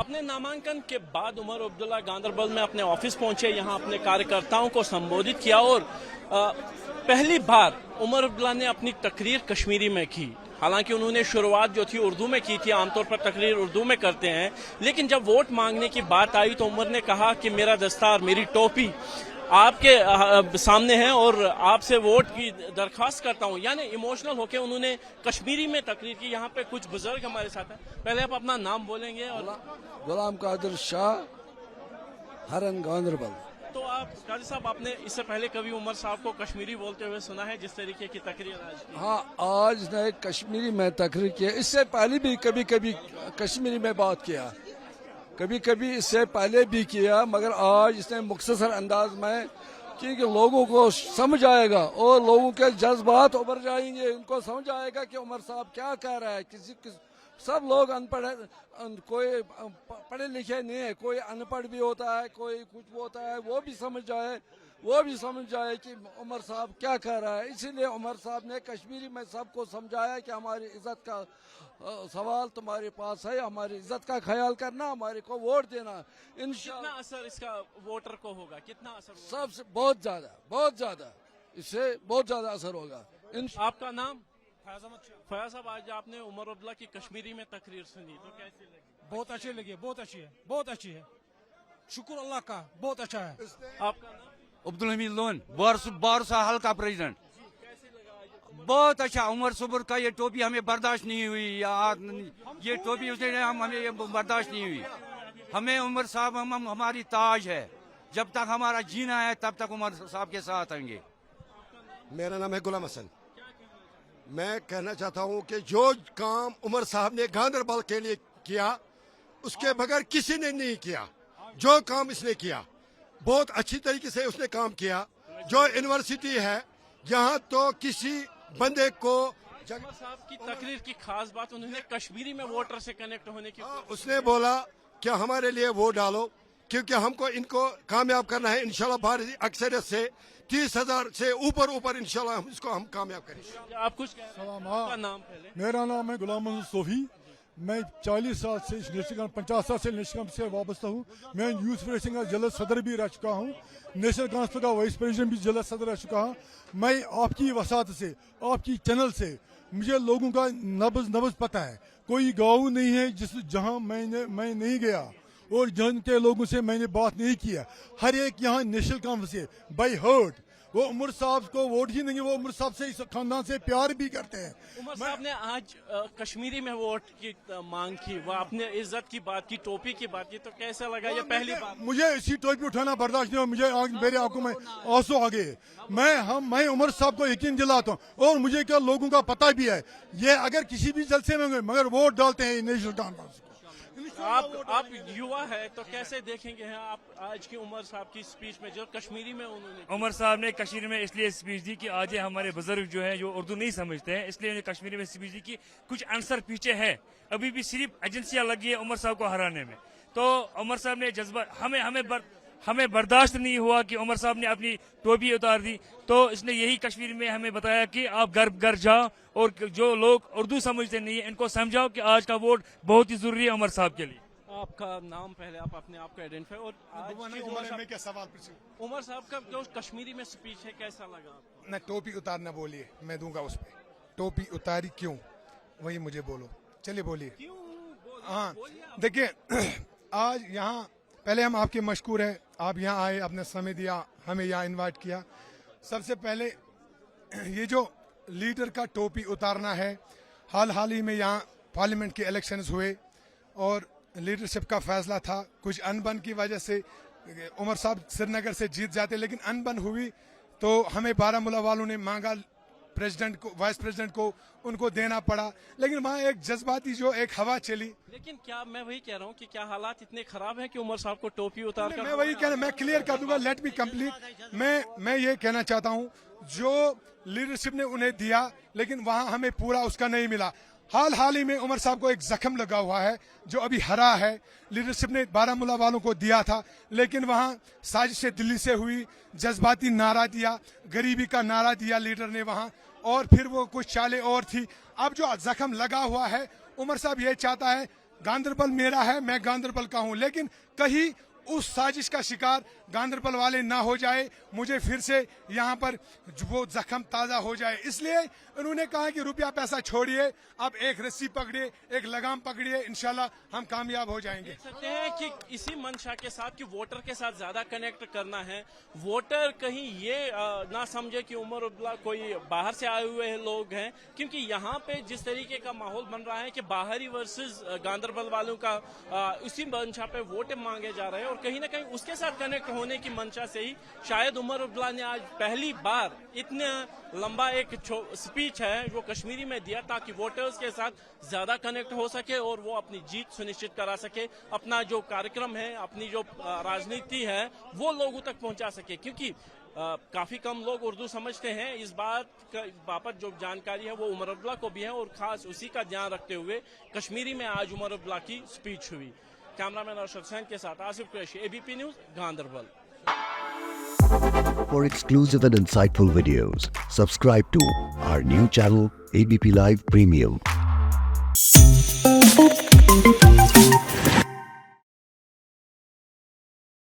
अपने नामांकन के बाद उमर अब्दुल्ला गांदरबल में अपने ऑफिस पहुंचे, यहां अपने कार्यकर्ताओं को संबोधित किया और पहली बार उमर अब्दुल्ला ने अपनी तकरीर कश्मीरी में की। हालांकि उन्होंने शुरुआत जो थी उर्दू में की थी, आमतौर पर तकरीर उर्दू में करते हैं, लेकिन जब वोट मांगने की बात आई तो उमर ने कहा कि मेरा दस्तार, मेरी टोपी आपके सामने है और आपसे वोट की दरख्वास्त करता हूं। यानी इमोशनल होकर उन्होंने कश्मीरी में तकरीर की। यहाँ पे कुछ बुजुर्ग हमारे साथ हैं, पहले आप अपना नाम बोलेंगे। और गुलाम कादिर शाह, हरन गांदरबल। तो आप काजी साहब, आपने इससे पहले कभी उमर साहब को कश्मीरी बोलते हुए सुना है, जिस तरीके की तकरीर आज की? हाँ, आज ने कश्मीरी में तकरीर किया, इससे पहले भी कभी कभी कश्मीरी में बात किया, कभी कभी इससे पहले भी किया, मगर आज इसने मुख्तसर अंदाज में, क्योंकि लोगों को समझ आएगा और लोगों के जज्बात उभर जाएंगे, उनको समझ आएगा कि उमर साहब क्या कह रहा है। सब लोग अनपढ़, कोई पढ़े लिखे नहीं है, कोई अनपढ़ भी होता है, कोई कुछ होता है, वो भी समझ जाए कि उमर साहब क्या कह रहा है। इसीलिए उमर साहब ने कश्मीरी में सबको समझाया कि हमारी इज्जत का सवाल तुम्हारे पास है, हमारी इज्जत का ख्याल करना, हमारे को वोट देना। कितना असर इसका वोटर को होगा, कितना असर होगा? सबसे बहुत ज्यादा, इससे बहुत ज्यादा असर होगा। आपका नाम? फयाज साहब, आज आपने उमर अब्दुल्ला की कश्मीरी में तकरीर सुनी तो कैसी लगी? बहुत अच्छी लगी, बहुत अच्छी है। शुक्र अल्लाह का, बहुत अच्छा है। आपका नाम? अब्दुल हमीद लोन, बारसा हल्का प्रेसिडेंट। बहुत अच्छा। उमर सुबर का ये टोपी हमें बर्दाश्त नहीं हुई, ये टोपी उसने हमें ये बर्दाश्त नहीं हुई। हमें उमर साहब हमारी ताज है, जब तक हमारा जीना है तब तक उमर साहब के साथ आएंगे। मेरा नाम है गुलाम हसन। मैं कहना चाहता हूं कि जो काम उमर साहब ने गांदरबल के लिए किया, उसके बगैर किसी ने नहीं किया। जो काम इसने किया, बहुत अच्छी तरीके से उसने काम किया। जो यूनिवर्सिटी है यहाँ, तो किसी बंदे को उमर साहब की तकरीर की खास बात, उन्होंने कश्मीरी में वोटर से कनेक्ट होने की उसने बोला कि हमारे लिए वोट डालो, क्योंकि हमको इनको कामयाब करना है। इंशाल्लाह भारी अक्सरियत से 30,000 से ऊपर इंशाल्लाह इसको हम कामयाब करेंगे। आप कुछ आपका नाम पहले? मेरा नाम है गुलाम सोफी। मैं 40 साल से 50 साल से नेशनल से वाबस्ता हूँ। मैं यूथ फेडरेशन का जनरल सदर भी रह चुका हूँ, नेशनल काउंसिल का वाइस प्रेसिडेंट भी जनरल सदर रह चुका हूँ। मैं आपकी वसात से, आपकी चैनल से मुझे लोगों का नब्ज पता है। कोई गाँव नहीं है जहाँ मैं नहीं गया और जन के लोगों से मैंने बात नहीं किया। हर एक यहाँ नेशनल काउंसिल से बाय हार्ट वो उमर साहब को वोट ही नहीं, वो उमर साहब से, इस खानदान से प्यार भी करते हैं। उमर साहब ने आज कश्मीरी में वोट की मांग की, वो अपने इज्जत की बात की, टोपी की बात की, तो कैसा लगा? ये पहली बात। मुझे इसी टोपी उठाना बर्दाश्त नहीं हो, मुझे मेरे आंखों में आंसू आ गए। मैं उमर साहब को यकीन दिलाता हूँ और मुझे क्या लोगों का पता भी है, ये अगर किसी भी जलसे में मगर वोट डालते हैं नेशनल कांफ्रेंस। आप युवा है तो कैसे देखेंगे हैं आप आज की उमर साहब की स्पीच में, जो कश्मीरी में उन्होंने? उमर साहब ने कश्मीरी में इसलिए स्पीच दी कि आज हमारे बुजुर्ग जो हैं जो उर्दू नहीं समझते हैं, इसलिए उन्हें कश्मीरी में स्पीच दी कि कुछ आंसर पीछे है, अभी भी सिर्फ एजेंसियां लगी है उमर साहब को हराने में। तो उमर साहब ने जज्बा, हमें बर्दाश्त नहीं हुआ कि उमर साहब ने अपनी टोपी उतार दी, तो इसने यही कश्मीर में हमें बताया कि आप घर घर जाओ और जो लोग उर्दू समझते नहीं है इनको समझाओ कि आज का वोट बहुत ही जरूरी है उमर साहब के लिए। आपका नाम पहले, आप अपने आप को आइडेंटिफाई। और उमर साहब का जो कश्मीरी में स्पीच है कैसा लगा आपको? न टोपी उतारना बोलिए, मैं दूंगा उस पर। टोपी उतारी क्यों, वही मुझे बोलो। चलिए बोलिए। हाँ देखिए, आज यहाँ पहले हम आपके मशकूर हैं, आप यहाँ आए, आपने समय दिया, हमें यहाँ इनवाइट किया। सबसे पहले ये जो लीडर का टोपी उतारना है, हाल ही में यहाँ पार्लियामेंट के इलेक्शंस हुए और लीडरशिप का फैसला था। कुछ अनबन की वजह से उमर साहब श्रीनगर से जीत जाते, लेकिन अनबन हुई तो हमें बारामूला वालों ने मांगा प्रेसिडेंट को, वाइस प्रेसिडेंट को, उनको देना पड़ा। लेकिन वहाँ एक जज्बाती जो एक हवा चली। लेकिन क्या मैं वही कह रहा हूँ कि क्या हालात इतने खराब हैं कि उमर साहब को टोपी उतार कर? मैं वही कहना, मैं क्लियर कर दूंगा, लेट मी कंप्लीट। मैं ये कहना चाहता हूँ, जो लीडरशिप ने उन्हें दिया, लेकिन वहाँ हमें पूरा उसका नहीं मिला। हाल ही में उमर साहब को एक जख्म लगा हुआ है जो अभी हरा है। लीडरशिप ने बारामूला वालों को दिया था, लेकिन वहाँ साजिशें दिल्ली से हुई, जज्बाती नारा दिया, गरीबी का नारा दिया लीडर ने वहाँ, और फिर वो कुछ चालें और थी। अब जो जख्म लगा हुआ है, उमर साहब ये चाहता है गांदरबल मेरा है, मैं गांदरबल का हूं, लेकिन कहीं उस साजिश का शिकार गांदरबल वाले ना हो जाए, मुझे फिर से यहाँ पर वो जख्म ताज़ा हो जाए। इसलिए उन्होंने कहा कि रुपया पैसा छोड़िए, अब एक रस्सी पकड़िए, एक लगाम पकड़िए, इंशाल्लाह हम कामयाब हो जाएंगे। देख सकते हैं कि इसी मंशा के साथ कि वोटर के साथ ज्यादा कनेक्ट करना है, वोटर कहीं ये ना समझे कि उमर अब्दुल्ला कोई बाहर से आए हुए लोग हैं, क्योंकि यहाँ पे जिस तरीके का माहौल बन रहा है कि बाहरी वर्सेस गांदरबल वालों का उसी मंशा पे वोट मांगे जा रहे हैं, और कहीं ना कहीं उसके साथ कनेक्ट होने की मंशा से ही शायद उमर अब्दुल्ला ने आज पहली बार इतना लंबा एक स्पीच है वो कश्मीरी में दिया ताकि वोटर्स के साथ ज्यादा कनेक्ट हो सके और वो अपनी जीत सुनिश्चित करा सके, अपना जो कार्यक्रम है, अपनी जो राजनीति है वो लोगों तक पहुंचा सके। क्योंकि काफी कम लोग उर्दू समझते हैं, इस बात बाबत जो जानकारी है वो उमर अब्दुल्ला को भी है, और खास उसी का ध्यान रखते हुए कश्मीरी में आज उमर अब्दुल्ला की स्पीच हुई। कैमरामैन अरशद हुसैन के साथ Asif Qureshi, ABP news, Ganderbal. For exclusive and insightful videos, subscribe to our new channel ABP Live Premium.